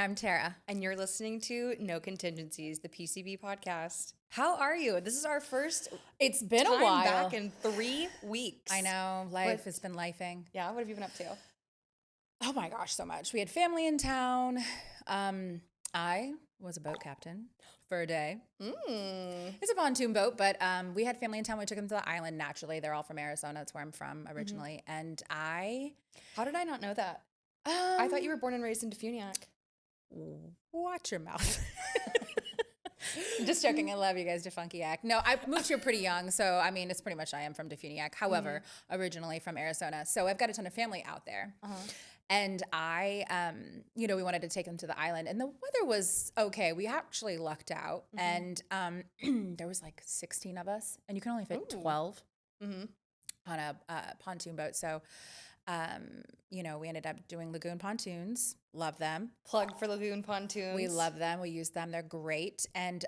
I'm Terra. And you're listening to No Contingencies, the PCB Podcast. How are you? This is our first It's been time a while. back in 3 weeks. I know, life has been lifing. Yeah, what have you been up to? Oh my gosh, so much. We had family in town. I was a boat captain for a day. It's a pontoon boat, but we had family in town. We took them to the island naturally. They're all from Arizona. That's where I'm from originally. And How did I not know that? I thought you were born and raised in Defuniak. Watch your mouth. Just joking. I love you guys, Defunkiac. No, I moved here pretty young, so I mean, it's pretty much I am from Defuniak. However, originally from Arizona, so I've got a ton of family out there. And we wanted to take them to the island, and the weather was okay. We actually lucked out, and there was like 16 of us, and you can only fit 12 on a pontoon boat. So, we ended up doing lagoon pontoons. Love them. Plug for lagoon pontoons. We love them. We use them. They're great. And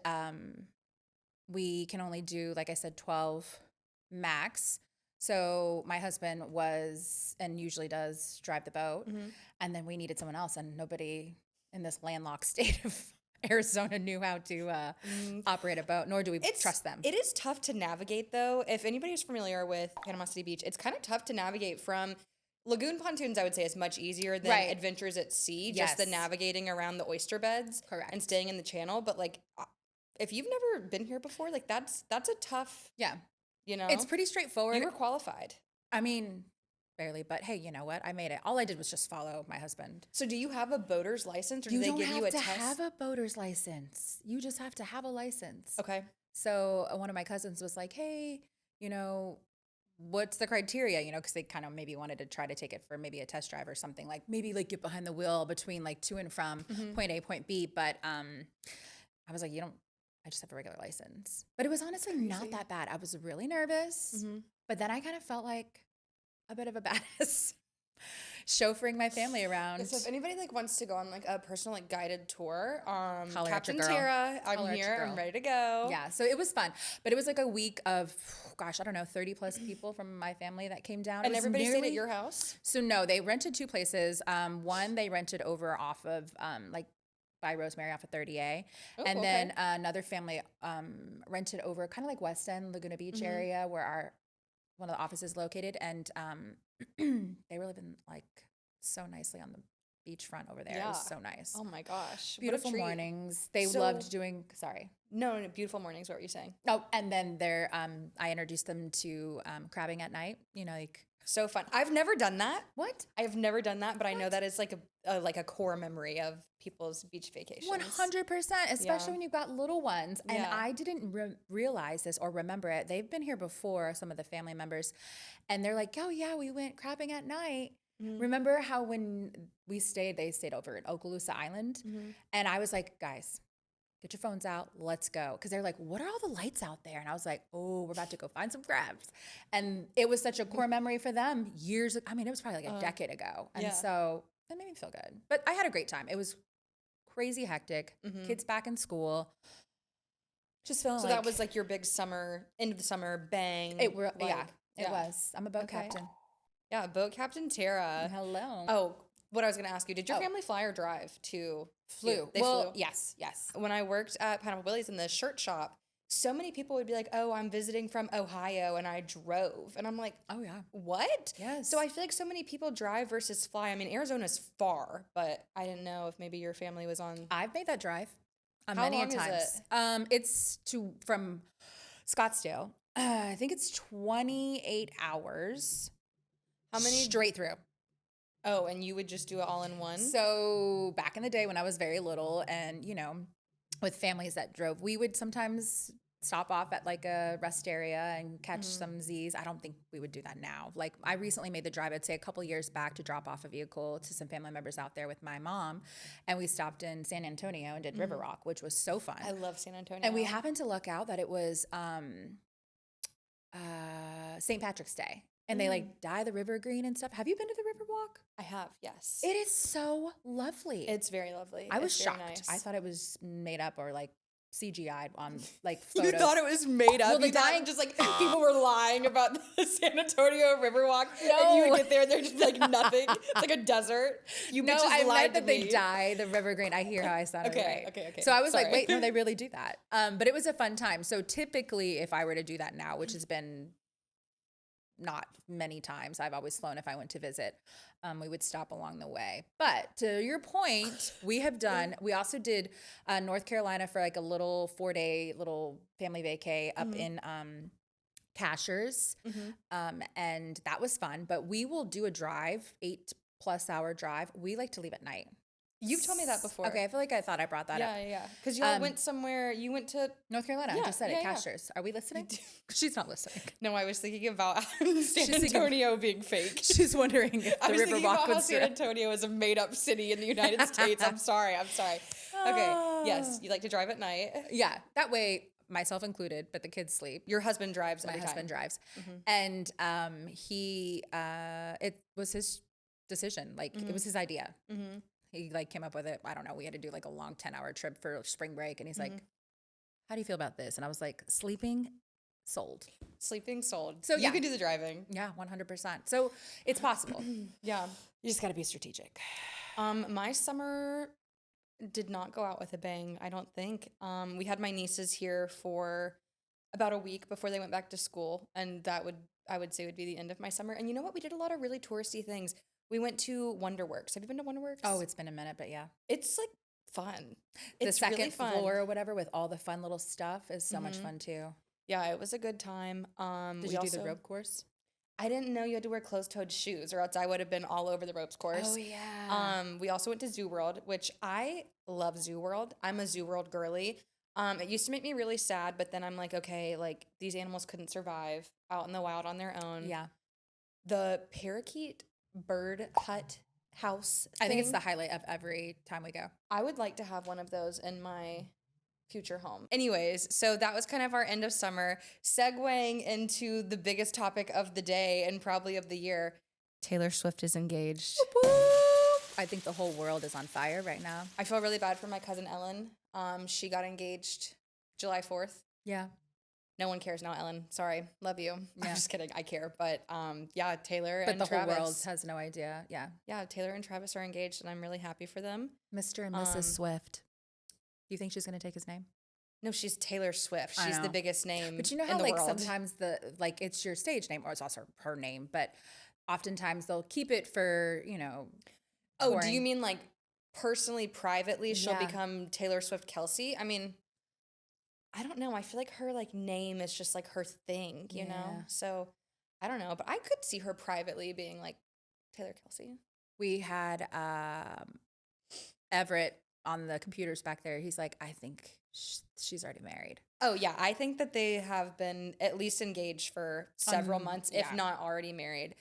we can only do, like I said, 12 max. So my husband was and usually does drive the boat. And then we needed someone else. And nobody in this landlocked state of Arizona knew how to operate a boat, nor do we trust them. It is tough to navigate, though. If anybody's familiar with Panama City Beach, it's kind of tough to navigate from lagoon pontoons. I would say is much easier than adventures at sea. Just the navigating around the oyster beds, and staying in the channel. But like, if you've never been here before, like that's a tough. Yeah, you know, it's pretty straightforward. You were qualified. I mean, barely, but hey, you know what? I made it. All I did was just follow my husband. So, do you have a boater's license, or do they give you a test? You don't have to have a boater's license. You just have to have a license. Okay. So one of my cousins was like, "Hey, what's the criteria?" Because they kind of maybe wanted to try to take it for maybe a test drive or something, like maybe like get behind the wheel between like to and from point A, point B. But I was like, I just have a regular license. But it was honestly not that bad. I was really nervous, but then I kind of felt like a bit of a badass chauffeuring my family around. So if anybody wants to go on a personal guided tour, Holler Captain Terra, I'm here. I'm ready to go. Yeah, so it was fun, but it was like a week of, 30 plus people from my family that came down. And everybody stayed at your house? So no, they rented two places. One they rented over off of by Rosemary off of 30A. And then another family rented over kind of like West End, Laguna Beach area where one of the offices located. And they were living so nicely on the beachfront over there. Yeah. It was so nice. Oh my gosh. Beautiful mornings. They loved doing, No, beautiful mornings. What were you saying? Oh, and then I introduced them to crabbing at night, So fun. I've never done that. What? I have never done that, but I know that is a core memory of people's beach vacations. 100%, especially when you've got little ones. And I didn't realize this or remember it. They've been here before, some of the family members, and they're like, "Oh yeah, we went crabbing at night." Remember how when they stayed over at Okaloosa Island, and I was like, "Guys, get your phones out, let's go." Because they're like, "What are all the lights out there?" And I was like, "Oh, we're about to go find some crabs." And it was such a core memory for them years ago. I mean, it was probably a decade ago. And so that made me feel good. But I had a great time. It was crazy hectic. Kids back in school. Just feeling that was your big summer, end of the summer bang. It was. I'm a boat captain. Yeah, boat captain Terra. Hello. Oh, what I was going to ask you, did your family fly or drive to? Flew. They flew? Yes. When I worked at Panama Willie's in the shirt shop, so many people would be like, "Oh, I'm visiting from Ohio and I drove." And I'm like, "Oh yeah. What?" Yes. So I feel like so many people drive versus fly. I mean, Arizona's far, but I didn't know if maybe your family was on. I've made that drive How many long times. Is it? It's from Scottsdale. I think it's 28 hours. How many? Straight through. Oh, and you would just do it all in one? So back in the day when I was very little and, with families that drove, we would sometimes stop off at a rest area and catch some Z's. I don't think we would do that now. I recently made the drive, I'd say a couple years back, to drop off a vehicle to some family members out there with my mom. And we stopped in San Antonio and did River Rock, which was so fun. I love San Antonio. And we happened to luck out that it was St. Patrick's Day. And they dye the river green and stuff. Have you been to the river walk? I have, yes. It is so lovely. It's very lovely. I was very shocked. nice. I thought it was made up or CGI'd on like photos. You thought it was made up. Well, You thought just like people were lying about the San Antonio Riverwalk. No. And you would get there and there's just like nothing. It's like a desert. You no, I meant that me. They dye the river green. I hear how I sounded right. Okay. So I was like, wait, no, they really do that. But it was a fun time. So typically if I were to do that now, which has been not many times, I've always flown if I went to visit, we would stop along the way. But to your point, we also did North Carolina for like a little 4-day little family vacay up in Cashers. And that was fun, but we will do a drive, 8+ hour drive. We like to leave at night. You've told me that before. Okay, I feel like I thought I brought that up. Yeah. Because y'all went somewhere. You went to North Carolina. I just said it. Cashers. Are we listening? She's not listening. No, I was thinking about San Antonio being fake. She's wondering if the Riverwalk was San Antonio is a made-up city in the United States. I'm sorry. Okay. Yes, you like to drive at night. Yeah, that way, myself included, but the kids sleep. Your husband drives. My husband drives, and it was his decision. Like it was his idea. He like came up with it. I don't know. We had to do like a long 10-hour trip for spring break. And he's like, how do you feel about this? And I was like, sleeping sold. Sleeping sold. So you can do the driving. Yeah, 100%. So it's possible. Yeah. You just got to be strategic. My summer did not go out with a bang, I don't think. We had my nieces here for about a week before they went back to school. And I would say would be the end of my summer. And you know what? We did a lot of really touristy things. We went to Wonderworks. Have you been to Wonderworks? Oh, it's been a minute, but yeah. It's like fun. The second really floor or whatever with all the fun little stuff is so much fun too. Yeah, it was a good time. Did you do the rope course? I didn't know you had to wear closed-toed shoes or else I would have been all over the ropes course. Oh, yeah. We also went to Zoo World, which I love Zoo World. I'm a Zoo World girly. It used to make me really sad, but then I'm like, okay, like these animals couldn't survive out in the wild on their own. Yeah. The parakeet bird hut house thing, I think it's the highlight of every time we go. I would like to have one of those in my future home. Anyways, so that was kind of our end of summer. Segueing into the biggest topic of the day and probably of the year, Taylor Swift is engaged. I think the whole world is on fire right now. I feel really bad for my cousin Ellen. She got engaged July 4th. Yeah. No one cares now, Ellen. Sorry. Love you. Yeah. I'm just kidding. I care. But yeah, Taylor but and the Travis. Whole world has no idea. Yeah. Yeah, Taylor and Travis are engaged, and I'm really happy for them. Mr. and Mrs. Swift. Do you think she's going to take his name? No, she's Taylor Swift. She's the biggest name. But you know how like sometimes it's your stage name or it's also her name, but oftentimes they'll keep it for, Oh, do you mean like personally, privately, she'll become Taylor Swift Kelce? I mean, I don't know. I feel like her like name is just like her thing, you know? So I don't know, but I could see her privately being like Taylor Kelce. We had Everett on the computers back there. He's like, I think she's already married. Oh yeah. I think that they have been at least engaged for several months, if not already married.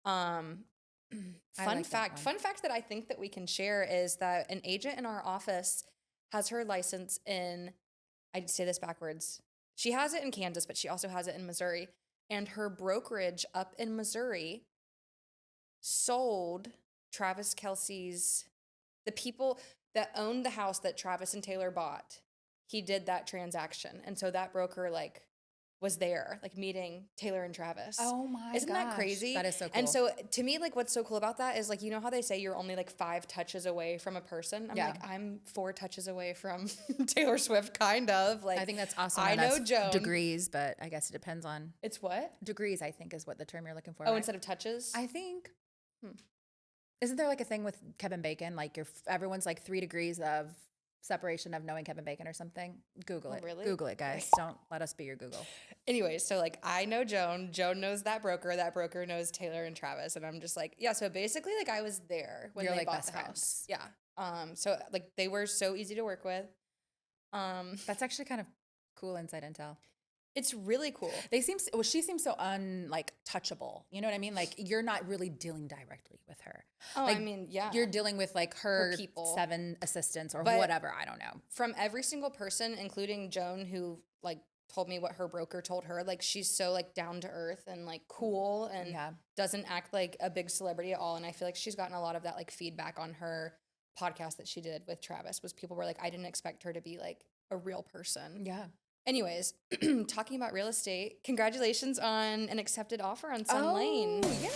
Fun fact that I think that we can share is that an agent in our office has her license in, I'd say this backwards. She has it in Kansas, but she also has it in Missouri. And her brokerage up in Missouri sold Travis Kelce's, the people that owned the house that Travis and Taylor bought. He did that transaction. And so that broker like was there, like meeting Taylor and Travis. Oh my Isn't that crazy? That is so cool. And so to me, like what's so cool about that is like, you know how they say you're only like 5 touches away from a person? I'm like, I'm 4 touches away from Taylor Swift, kind of. Like I think that's awesome. I know Joan. Degrees, but I guess it depends on. It's what? Degrees, I think, is what the term you're looking for. Oh, right? Instead of touches? I think. Isn't there like a thing with Kevin Bacon? Like everyone's like 3 degrees of separation of knowing Kevin Bacon or something? Google it. Really? Google it, guys. Don't let us be your Google. Anyways, so like I know Joan. Joan knows that broker knows Taylor and Travis. And I'm just like, yeah, so basically like I was there when they bought the house. Yeah. So like they were so easy to work with. That's actually kind of cool inside intel. It's really cool. She seems so touchable. You know what I mean? Like you're not really dealing directly with her. Oh, like, I mean, yeah. You're dealing with like her people. 7 assistants or whatever. I don't know. From every single person, including Joan, who like told me what her broker told her, like she's so like down to earth and like cool and doesn't act like a big celebrity at all. And I feel like she's gotten a lot of that like feedback on her podcast that she did with Travis was people were like, I didn't expect her to be like a real person. Yeah. Anyways, talking about real estate, congratulations on an accepted offer on Sun Lane. Yeah.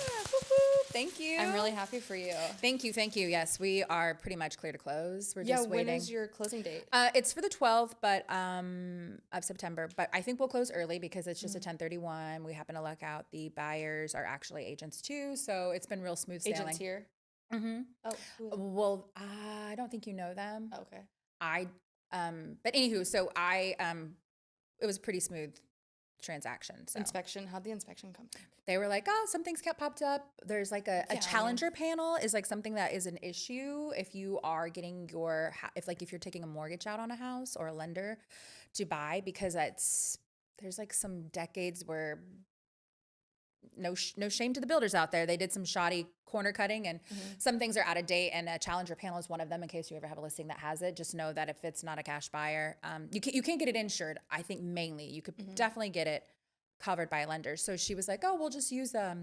Thank you. I'm really happy for you. Thank you. Yes, we are pretty much clear to close. We're just waiting. When is your closing date? It's for the 12th, of September. But I think we'll close early because it's just a 1031. We happen to luck out. The buyers are actually agents too, so it's been real smooth sailing. Agents here? Mm-hmm. Oh, who is it? Well, I don't think you know them. Oh, okay. But anywho, so it was a pretty smooth transaction. So. Inspection? How'd the inspection come back? They were like, oh, some things kept popped up. There's like a challenger panel is like something that is an issue if you are getting if you're taking a mortgage out on a house or a lender to buy, because there's like some decades where no shame to the builders out there. They did some shoddy corner cutting and some things are out of date, and a challenger panel is one of them. In case you ever have a listing that has it, just know that if it's not a cash buyer, you can't get it insured. I think mainly you could definitely get it covered by lenders. So she was like, oh, we'll just use I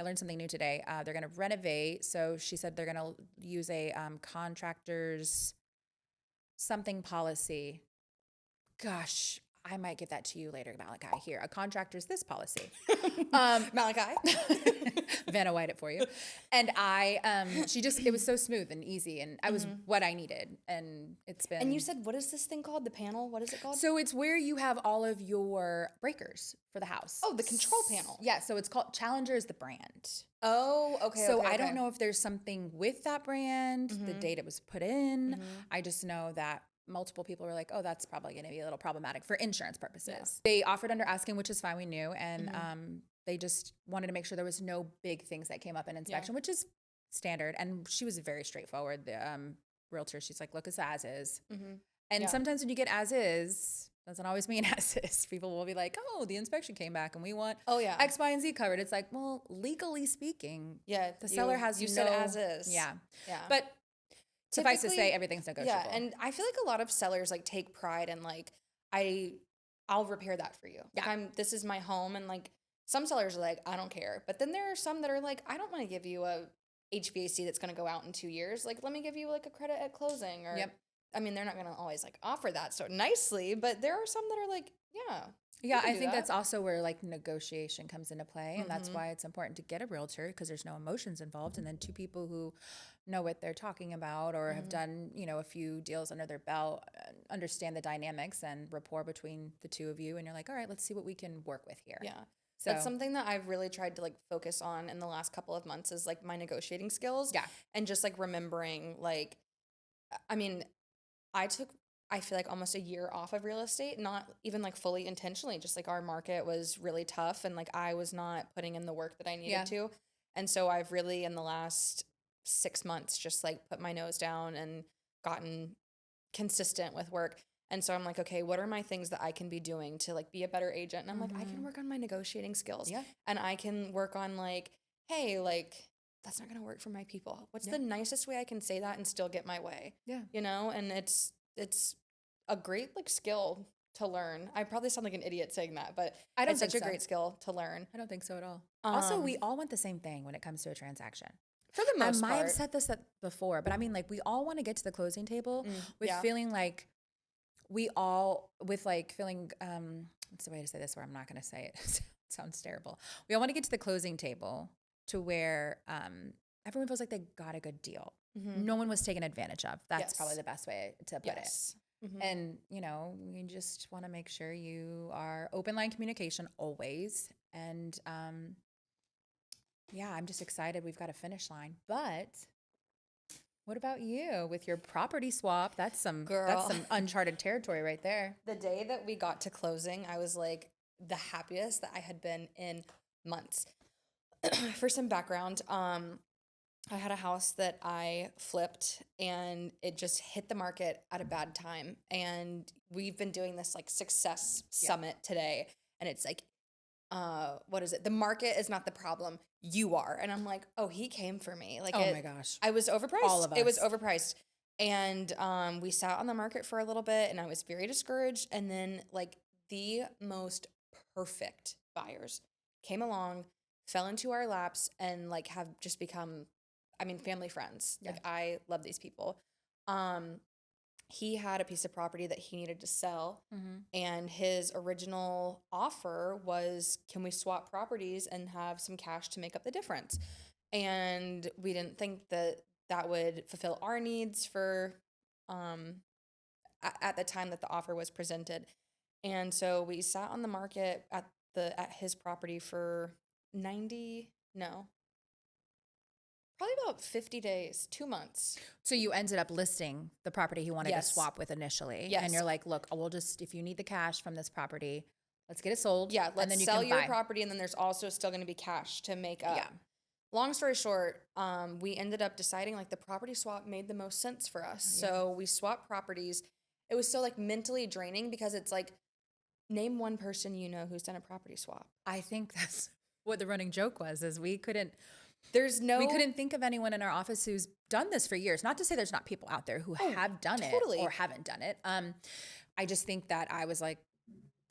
learned something new today. They're going to renovate. So she said they're going to use a contractor's something policy. Gosh, I might give that to you later, Malachi. Here, a contractor's this policy. Malachi. Vanna White it for you. And it was so smooth and easy, and I was what I needed. And it's been. And you said, what is this thing called? The panel? What is it called? So it's where you have all of your breakers for the house. Oh, the control panel. Yeah, so it's called Challenger is the brand. Oh, okay. So I don't know if there's something with that brand, the date it was put in. I just know that multiple people were like, oh, that's probably going to be a little problematic for insurance purposes. Yeah. They offered under asking, which is fine, we knew. And they just wanted to make sure there was no big things that came up in inspection, which is standard. And she was very straightforward. The realtor, she's like, look, it's as is. And sometimes when you get as is, doesn't always mean as is. People will be like, oh, the inspection came back and we want X, Y, and Z covered. It's like, well, legally speaking, the seller has said as is. Yeah. But suffice to say, everything's negotiable. Yeah, and I feel like a lot of sellers like take pride in like, I'll repair that for you. Like this is my home, and like some sellers are like, I don't care. But then there are some that are like, I don't want to give you a HVAC that's going to go out in 2 years. Like, let me give you like a credit at closing. Or I mean, they're not going to always like offer that so nicely, but there are some that are like, yeah, I think that's also where like negotiation comes into play. And that's why it's important to get a realtor, because there's no emotions involved. And then two people who know what they're talking about or have done, a few deals under their belt, understand the dynamics and rapport between the two of you. And you're like, all right, let's see what we can work with here. Yeah. So that's something that I've really tried to like focus on in the last couple of months is like my negotiating skills. Yeah. And just like remembering like, I mean, I feel like almost a year off of real estate, not even like fully intentionally, just like our market was really tough and like I was not putting in the work that I needed to. And so I've really in the last 6 months just like put my nose down and gotten consistent with work. And so I'm like, okay, what are my things that I can be doing to like be a better agent? And I'm like, I can work on my negotiating skills. Yeah. And I can work on like, hey, like that's not going to work for my people. What's the nicest way I can say that and still get my way? Yeah. And it's a great like skill to learn. I probably sound like an idiot saying that, but it's such a great skill to learn. I don't think so at all. Also, we all want the same thing when it comes to a transaction. For the most part. I might have said this before, but I mean, like, we all want to get to the closing table with feeling like what's the way to say this where I'm not going to say it? It sounds terrible. We all want to get to the closing table to where everyone feels like they got a good deal. No one was taken advantage of. That's probably the best way to put it. And, we just want to make sure you are open line communication always. And, I'm just excited. We've got a finish line. But what about you with your property swap? That's some uncharted territory right there. The day that we got to closing, I was like the happiest that I had been in months. For some background, I had a house that I flipped and it just hit the market at a bad time. And we've been doing this like success summit today. And it's like, what is it? The market is not the problem. You are. And I'm like, oh, he came for me. Like, my gosh. I was overpriced. All of us. It was overpriced. And we sat on the market for a little bit and I was very discouraged. And then like the most perfect buyers came along, fell into our laps, and like have just become family friends. Yeah. Like I love these people. he had a piece of property that he needed to sell. And his original offer was, can we swap properties and have some cash to make up the difference? And we didn't think that that would fulfill our needs for at the time that the offer was presented. And so we sat on the market at his property for probably about 50 days, 2 months. So you ended up listing the property he wanted to swap with initially. Yes. And you're like, look, we'll just, if you need the cash from this property, let's get it sold. Yeah, let's and then you sell can your buy. property, and then there's also still going to be cash to make up. Yeah. Long story short, we ended up deciding like the property swap made the most sense for us. Yeah. So we swapped properties. It was so like mentally draining because it's like, name one person you know who's done a property swap. I think that's what the running joke was, is we couldn't think of anyone in our office who's done this for years. Not to say there's not people out there who have done it or haven't done it. I just think that I was like,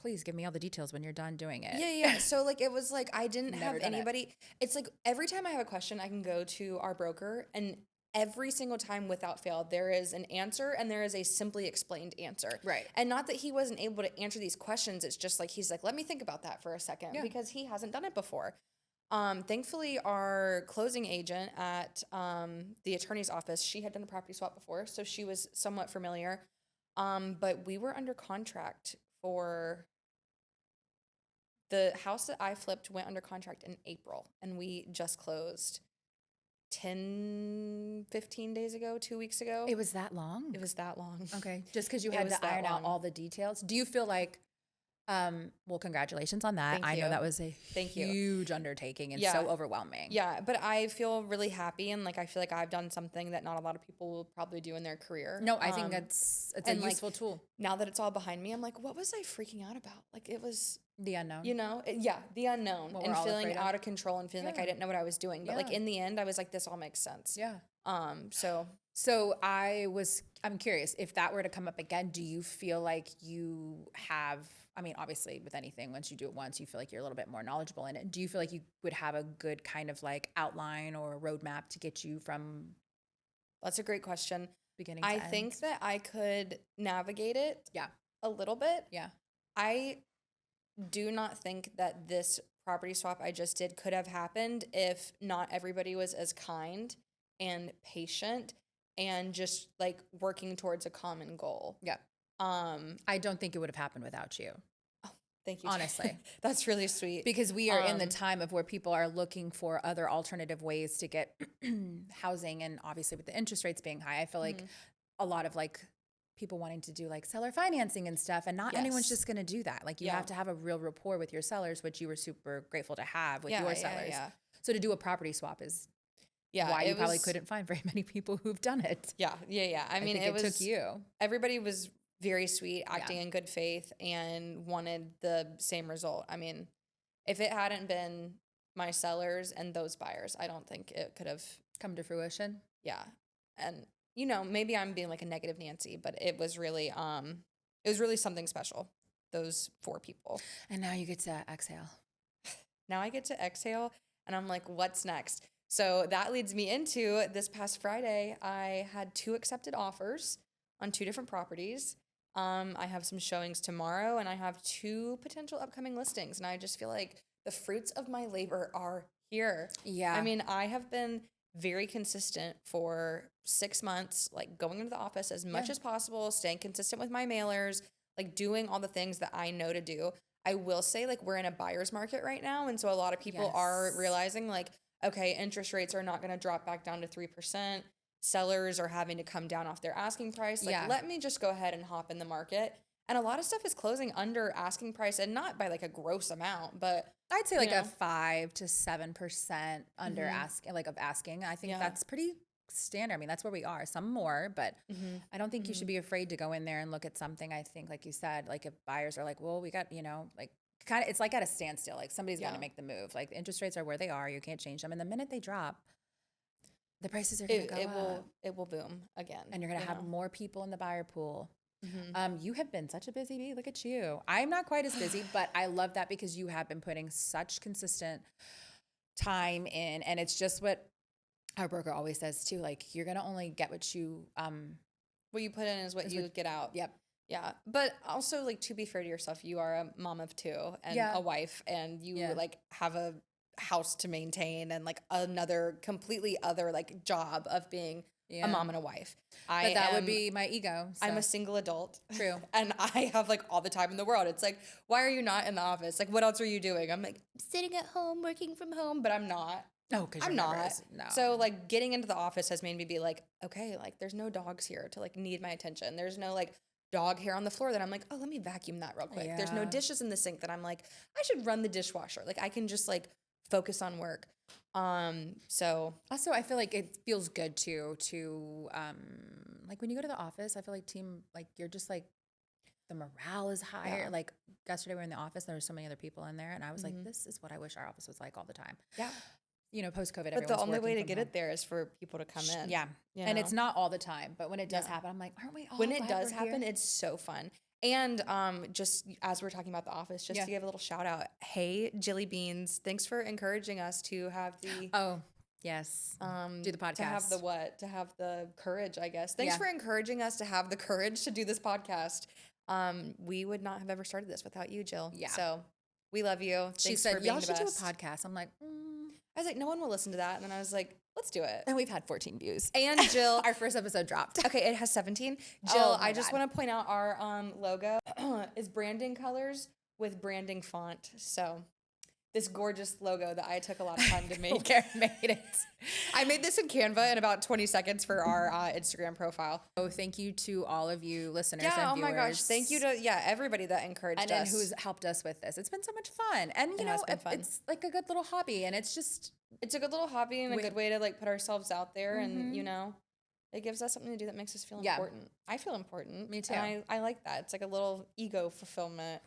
please give me all the details when you're done doing it. Yeah. So like, it was like, I didn't have anybody. It's like every time I have a question, I can go to our broker, and every single time without fail, there is an answer and there is a simply explained answer. Right. And not that he wasn't able to answer these questions. It's just like, he's like, let me think about that for a second because he hasn't done it before. Thankfully, our closing agent at the attorney's office, she had done a property swap before, so she was somewhat familiar. But we were under contract for the house that I flipped went under contract in April, and we just closed 15 days ago, 2 weeks ago. It was that long? It was that long. Okay. Just because you had to iron out all the details. Do you feel like, well, congratulations on that. I know that was a huge undertaking and so overwhelming. Yeah, but I feel really happy, and like I feel like I've done something that not a lot of people will probably do in their career. No, I think it's a useful tool. Now that it's all behind me, I'm like, what was I freaking out about? Like, it was the unknown. You know, the unknown, and feeling out of control and feeling like I didn't know what I was doing. But like in the end, I was like, this all makes sense. Yeah. So I'm curious, if that were to come up again, do you feel like you have, I mean, obviously with anything, once you do it once, you feel like you're a little bit more knowledgeable in it. Do you feel like you would have a good kind of like outline or roadmap to get you from? That's a great question. Beginning to end? think that I could navigate it. Yeah. A little bit. Yeah. I do not think that this property swap I just did could have happened if not everybody was as kind and patient and just like working towards a common goal. Yeah. I don't think it would have happened without you. Oh, thank you. Honestly. That's really sweet. Because we are in the time of where people are looking for other alternative ways to get housing, and obviously with the interest rates being high, I feel like a lot of like people wanting to do like seller financing and stuff, and not anyone's just going to do that. Like you have to have a real rapport with your sellers, which you were super grateful to have with your sellers. Yeah. So to do a property swap is why you probably couldn't find very many people who've done it. Yeah. I mean, it took you. Everybody was very sweet, acting in good faith, and wanted the same result. I mean, if it hadn't been my sellers and those buyers, I don't think it could have come to fruition. Yeah. And you know, maybe I'm being like a negative Nancy, but it was really something special. Those 4 people. And now you get to exhale. Now I get to exhale, and I'm like, what's next? So that leads me into this past Friday. I had 2 accepted offers on 2 different properties. I have some showings tomorrow, and I have 2 potential upcoming listings. And I just feel like the fruits of my labor are here. Yeah. I mean, I have been very consistent for 6 months, like going into the office as much as possible, staying consistent with my mailers, like doing all the things that I know to do. I will say, like, we're in a buyer's market right now. And so a lot of people are realizing, like, okay, interest rates are not going to drop back down to 3%. Sellers are having to come down off their asking price. Like, let me just go ahead and hop in the market. And a lot of stuff is closing under asking price, and not by like a gross amount, but I'd say like a 5 to 7% under asking. I think that's pretty standard. I mean, that's where we are. Some more, but I don't think you should be afraid to go in there and look at something. I think, like you said, like if buyers are like, well, we got, like kind of, it's like at a standstill. Like somebody's going to make the move. Like the interest rates are where they are. You can't change them. And the minute they drop, the prices are going to go up. It will boom again. And you're going to have more people in the buyer pool. You have been such a busy bee. Look at you. I'm not quite as busy, but I love that because you have been putting such consistent time in. And it's just what our broker always says too. Like, you're going to only get what you What you put in is what you get out. Yep. Yeah. But also, like, to be fair to yourself, you are a mom of 2 and a wife, and you like have a house to maintain and like another completely other like job of being a mom and a wife. But that would be my ego. So. I'm a single adult. True. And I have like all the time in the world. It's like, why are you not in the office? Like, what else are you doing? I'm like sitting at home, working from home, but I'm not. No, because I'm not. No. So like getting into the office has made me be like, okay, like there's no dogs here to like need my attention. There's no like dog hair on the floor that I'm like, oh, let me vacuum that real quick. Yeah. There's no dishes in the sink that I'm like, I should run the dishwasher. Like I can just like focus on work. So also I feel like it feels good to like when you go to the office, I feel like you're just like the morale is higher. Yeah. Like yesterday we were in the office, there were so many other people in there, and I was like, this is what I wish our office was like all the time. Yeah. You know, post-COVID, but the only way to get it there is for people to come in. Yeah. And it's not all the time, but when it does happen, I'm like, aren't we all when it does happen, it's so fun. And just as we're talking about the office, just to give a little shout out, hey, Jilly Beans, thanks for encouraging us to have the do the podcast. To have the what? To have the courage, I guess. Thanks for encouraging us to have the courage to do this podcast. We would not have ever started this without you, Jill. Yeah. So we love you. She said, y'all should do a podcast. I'm like, I was like, no one will listen to that. And then I was like, let's do it. And we've had 14 views. And Jill. Our first episode dropped. Okay, it has 17. Jill, I just want to point out our logo is branding colors with branding font. So this gorgeous logo that I took a lot of time to make. Made it. I made this in Canva in about 20 seconds for our Instagram profile. Oh, thank you to all of you listeners and viewers. Oh my gosh. Thank you to everybody that encouraged us. And who's helped us with this. It's been so much fun. And you know, it's like a good little hobby, and it's a good little hobby and a good way to like put ourselves out there, and you know, it gives us something to do that makes us feel important. I feel important. Me too. And I like that. It's like a little ego fulfillment.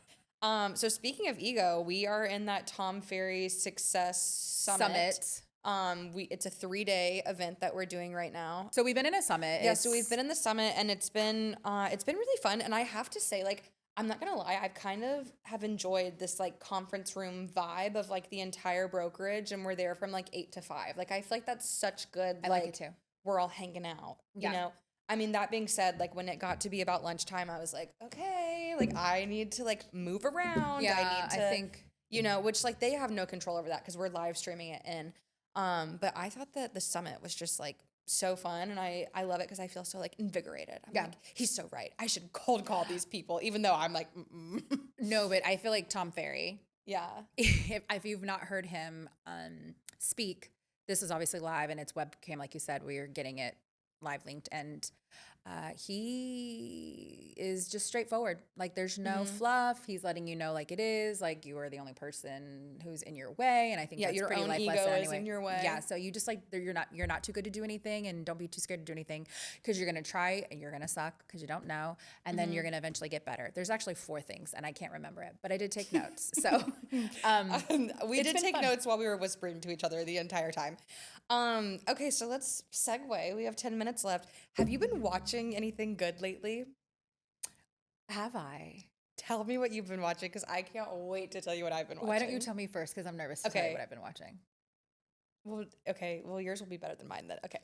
So speaking of ego, we are in that Tom Ferry Success Summit. It's a 3-day event that we're doing right now. So we've been in a summit. Yeah, so we've been in the summit, and it's been really fun. And I have to say, like, I'm not gonna lie, I've kind of have enjoyed this like conference room vibe of like the entire brokerage, and we're there from like 8 to 5. Like I feel like that's such good. I like it too. We're all hanging out. You know. I mean, that being said, like when it got to be about lunchtime, I was like, okay, like I need to like move around. Yeah, I think, you know, which like they have no control over that because we're live streaming it in. But I thought that the summit was just like so fun, and I love it because I feel so like invigorated. I'm like, he's so right. I should cold call these people, even though I'm like, no, but I feel like Tom Ferry. Yeah. If you've not heard him speak, this is obviously live and it's webcam, like you said. We're getting it live linked, and he is just straightforward. Like there's no fluff. He's letting you know like it is, like you are the only person who's in your way, and I think that's your pretty own life ego lesson is anyway. in your way. Yeah, so you just like you're not too good to do anything, and don't be too scared to do anything because you're gonna try and you're gonna suck because you don't know, and then you're gonna eventually get better. There's actually 4 things, and I can't remember it, but I did take notes. So we did take notes while we were whispering to each other the entire time. Okay, so let's segue. We have 10 minutes left. Have you been watching anything good lately? Have I? Tell me what you've been watching, because I can't wait to tell you what I've been watching. Why don't you tell me first, because I'm nervous to tell you what I've been watching. Well, yours will be better than mine then. Okay.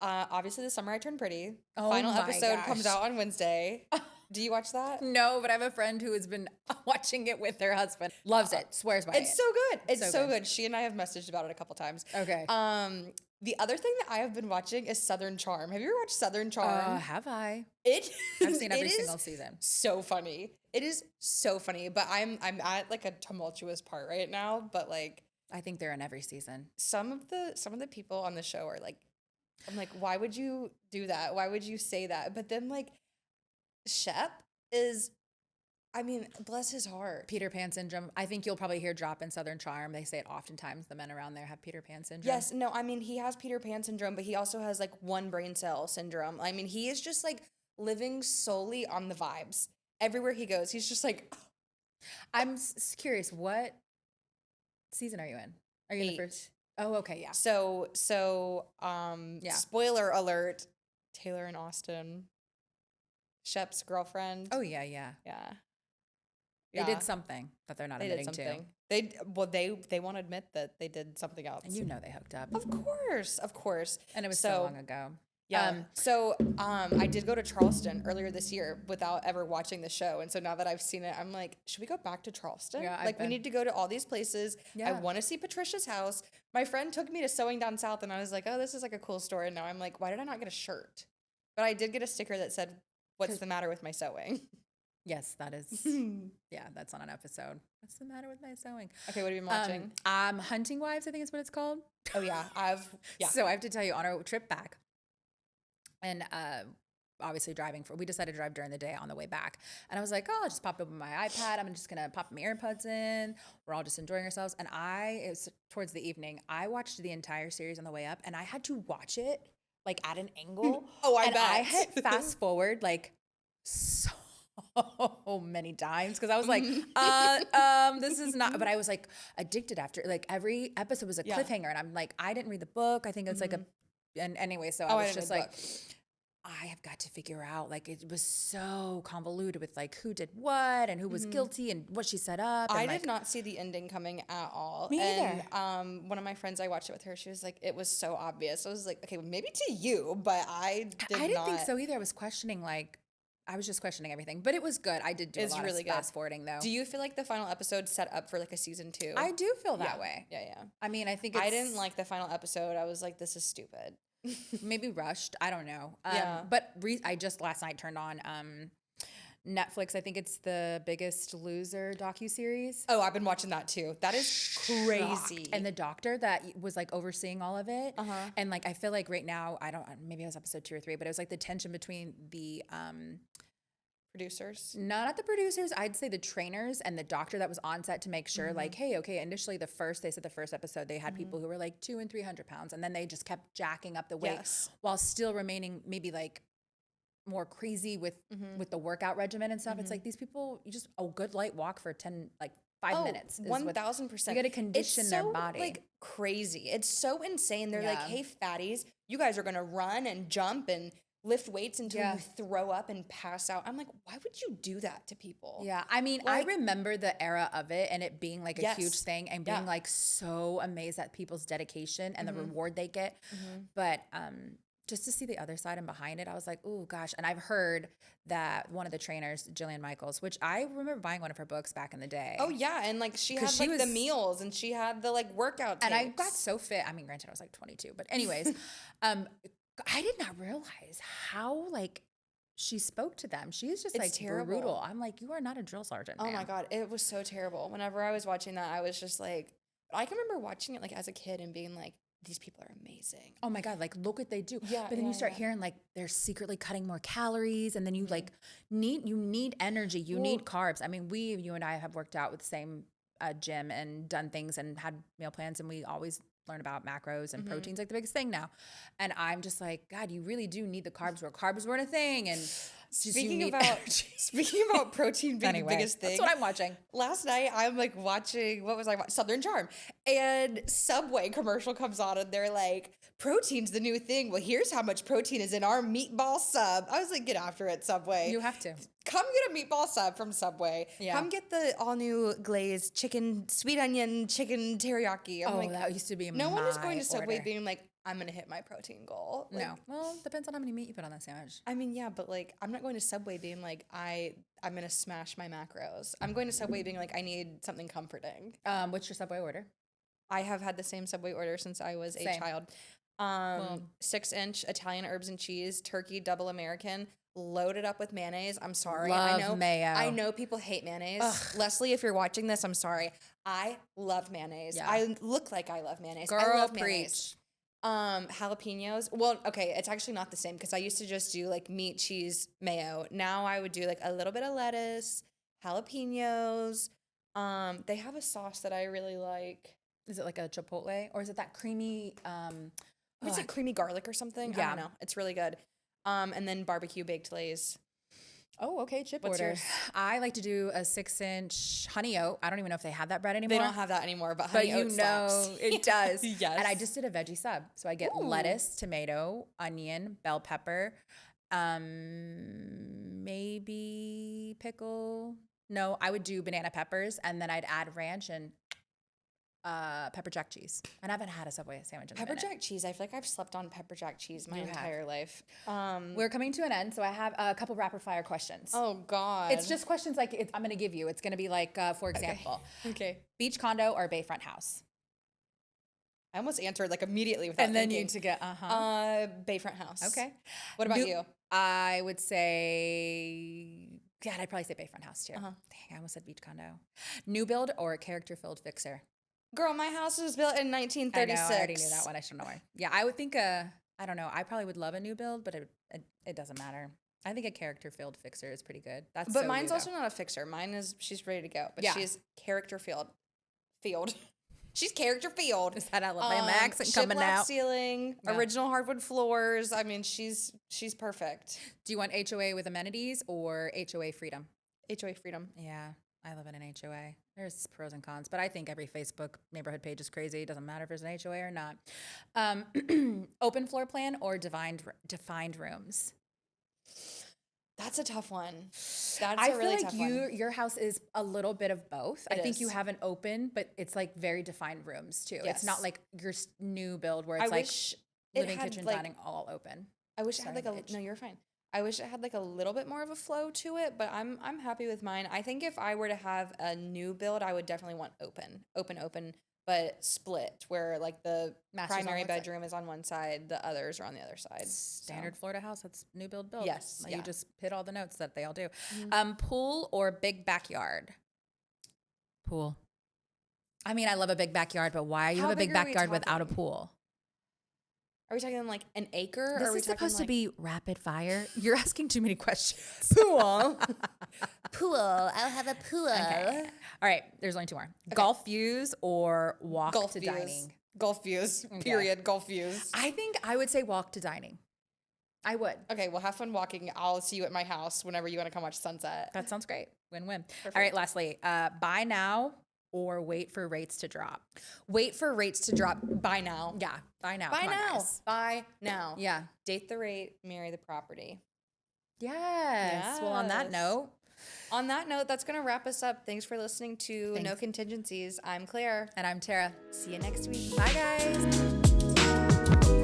Obviously, This Summer I Turned Pretty. Oh, Final episode comes out on Wednesday. Do you watch that? No, but I have a friend who has been watching it with her husband. Loves it. Swears by it. It's so good. It's so good. She and I have messaged about it a couple times. Okay. The other thing that I have been watching is Southern Charm. Have you ever watched Southern Charm? Have I? I've seen every single season. So funny. It is so funny. But I'm at like a tumultuous part right now. But like, I think they're in every season. Some of the people on the show are like, I'm like, why would you do that? Why would you say that? But then like, Shep is, I mean, bless his heart. Peter Pan syndrome. I think you'll probably hear drop in Southern Charm. They say it oftentimes. The men around there have Peter Pan syndrome. Yes. No, I mean, he has Peter Pan syndrome, but he also has like one brain cell syndrome. I mean, he is just like living solely on the vibes. Everywhere he goes, he's just like. I'm curious, what season are you in? Are you in the first? Oh, okay, yeah. So, spoiler alert, Taylor and Austin, Shep's girlfriend. Oh, yeah. They did something that they're not admitting to. They won't admit that they did something else. And you know they hooked up. Of course. And it was so long ago. Yeah. I did go to Charleston earlier this year without ever watching the show. And so now that I've seen it, I'm like, should we go back to Charleston? Yeah, like, we need to go to all these places. Yeah. I want to see Patricia's house. My friend took me to Sewing Down South, and I was like, oh, this is like a cool store. And now I'm like, why did I not get a shirt? But I did get a sticker that said, what's the matter with my sewing? Yes, that is. Yeah, that's on an episode. What's the matter with my sewing? Okay, what have you been watching? Hunting Wives, I think is what it's called. Oh, yeah. So I have to tell you, on our trip back, and obviously we decided to drive during the day on the way back. And I was like, I'll just pop open my iPad. I'm just going to pop my AirPods in. We're all just enjoying ourselves. And it was towards the evening, I watched the entire series on the way up, and I had to watch it like at an angle. I bet. I hit fast forward like so many times because I was like, this is not, but I was like addicted after, like every episode was a cliffhanger. And I'm like, I didn't read the book. I think it's like and anyway, so I was just like, I have got to figure out, like, it was so convoluted with like who did what and who was guilty and what she set up. And, I did not see the ending coming at all. Me either. And one of my friends, I watched it with her. She was like, it was so obvious. I was like, okay, well, maybe to you, but I didn't think so either. I was just questioning everything, but it was good. I did do a lot of fast forwarding though. Do you feel like the final episode set up for like a season 2? I do feel that way. Yeah. I mean, I think I didn't like the final episode. I was like, this is stupid. Maybe rushed. I don't know. But I just last night turned on Netflix. I think it's The Biggest Loser docuseries. Oh, I've been watching that too. That is crazy. And the doctor that was like overseeing all of it. And like, I feel like right now, maybe it was episode 2 or 3, but it was like the tension between the producers? Not the producers. I'd say the trainers and the doctor that was on set to make sure, like, hey, okay, initially they said the first episode, they had people who were like 200 and 300 pounds. And then they just kept jacking up the weight while still remaining maybe like more crazy with the workout regimen and stuff. It's like these people, a good light walk for 5 minutes. 1,000%. You got to condition their body. Like crazy. It's so insane. They're like, hey, fatties, you guys are going to run and jump and lift weights until you throw up and pass out. I'm like, why would you do that to people? Yeah. I mean, I remember the era of it and it being like a huge thing and being like so amazed at people's dedication and the reward they get. But just to see the other side and behind it, I was like, oh gosh. And I've heard that one of the trainers, Jillian Michaels, which I remember buying one of her books back in the day. Oh yeah. And like she had like the meals and she had the like workout tapes. And I got so fit. I mean, granted, I was like 22, but anyways, I did not realize how like she spoke to them. She is just like terrible. Brutal. I'm like, you are not a drill sergeant. Oh my God. It was so terrible. Whenever I was watching that, I was just like, I can remember watching it like as a kid and being like, these people are amazing. Oh my God, like look what they do. Yeah, but then you start hearing like they're secretly cutting more calories and then you like need energy, you need carbs. I mean, you and I have worked out with the same gym and done things and had meal plans and we always learn about macros and proteins, like the biggest thing now. And I'm just like, God, you really do need the carbs where carbs weren't a thing. And speaking about protein being the biggest thing. That's what I'm watching. Last night, I'm like watching, what was I watching? Southern Charm. And Subway commercial comes on and they're like, protein's the new thing. Well, here's how much protein is in our meatball sub. I was like, get after it, Subway. You have to. Come get a meatball sub from Subway. Yeah. Come get the all new glazed chicken, sweet onion, chicken teriyaki. I'm like, that used to be no one is going to Subway being like, I'm going to hit my protein goal. Like, no. Well, depends on how many meat you put on that sandwich. I mean, yeah, but like, I'm not going to Subway being like, I'm going to smash my macros. I'm going to Subway being like, I need something comforting. What's your Subway order? I have had the same Subway order since I was a child. 6-inch Italian herbs and cheese, turkey, double American, loaded up with mayonnaise. I'm sorry. Love mayo. I know people hate mayonnaise. Ugh. Leslie, if you're watching this, I'm sorry. I love mayonnaise. Yeah. I look like I love mayonnaise. Girl, I love preach. Mayonnaise. Jalapenos. Well, okay, it's actually not the same because I used to just do like meat, cheese, mayo. Now I would do like a little bit of lettuce, jalapenos. They have a sauce that I really like. Is it like a chipotle or is it that creamy? It's like creamy garlic or something. Yeah. I don't know. It's really good. And then barbecue baked lays. Oh, okay. What's order. Yours? I like to do a 6-inch honey oat. I don't even know if they have that bread anymore. They don't have that anymore, but honey oat slaps. It does. Yes. And I just did a veggie sub. So I get lettuce, tomato, onion, bell pepper, maybe pickle. No, I would do banana peppers and then I'd add ranch and pepper jack cheese. And I haven't had a Subway sandwich in a minute. Pepper jack cheese. I feel like I've slept on pepper jack cheese my entire life. We're coming to an end, so I have a couple rapid fire questions. Oh, God. It's just questions like I'm going to give you. It's going to be like, for example, okay. Beach condo or bayfront house? I almost answered like immediately without thinking. And then you to get, bayfront house. Okay. What about you? I would say, God, I'd probably say bayfront house too. Dang, I almost said beach condo. New build or character-filled fixer? Girl, my house was built in 1936. I know, I already knew that one. I should know why. Yeah, I would think I don't know. I probably would love a new build, but it doesn't matter. I think a character-filled fixer is pretty good. But mine's also not a fixer. Mine is, she's ready to go. But she's character-filled. She's character-filled. Is that Alabama accent coming out? Ceiling, original hardwood floors. I mean, she's perfect. Do you want HOA with amenities or HOA freedom? HOA freedom. Yeah. I live in an HOA. There's pros and cons, but I think every Facebook neighborhood page is crazy. It doesn't matter if there's an HOA or not. Open floor plan or defined rooms? That's a tough one. I feel like your house is a little bit of both. I think you have an open, but it's like very defined rooms too. Yes. It's not like your new build where it's like living, kitchen, dining, all open. I wish it had no, you're fine. I wish it had like a little bit more of a flow to it, but I'm happy with mine. I think if I were to have a new build, I would definitely want open, but split, where like the primary bedroom is on one side, the others are on the other side. Standard Florida house, that's new build. Yes. You just hit all the notes that they all do. Pool or big backyard? Pool. I mean, I love a big backyard, but why you have a big backyard without a pool? Are we talking like an acre? This or are we is supposed to be rapid fire. You're asking too many questions. Pool. Pool. I'll have a pool. Okay. All right. There's only two more. Okay. Golf views or walk to dining? Golf views. Okay. Period. Golf views. I think I would say walk to dining. I would. Okay. Well, have fun walking. I'll see you at my house whenever you want to come watch sunset. That sounds great. Win-win. Perfect. All right. Lastly, buy now or wait for rates to drop? Wait for rates to drop. Buy now. Yeah. Buy now. Buy now. Buy now. Yeah. Date the rate, marry the property. Yes. Well, on that note, that's going to wrap us up. Thanks for listening to No Contingencies. I'm Claire. And I'm Terra. See you next week. Bye, guys.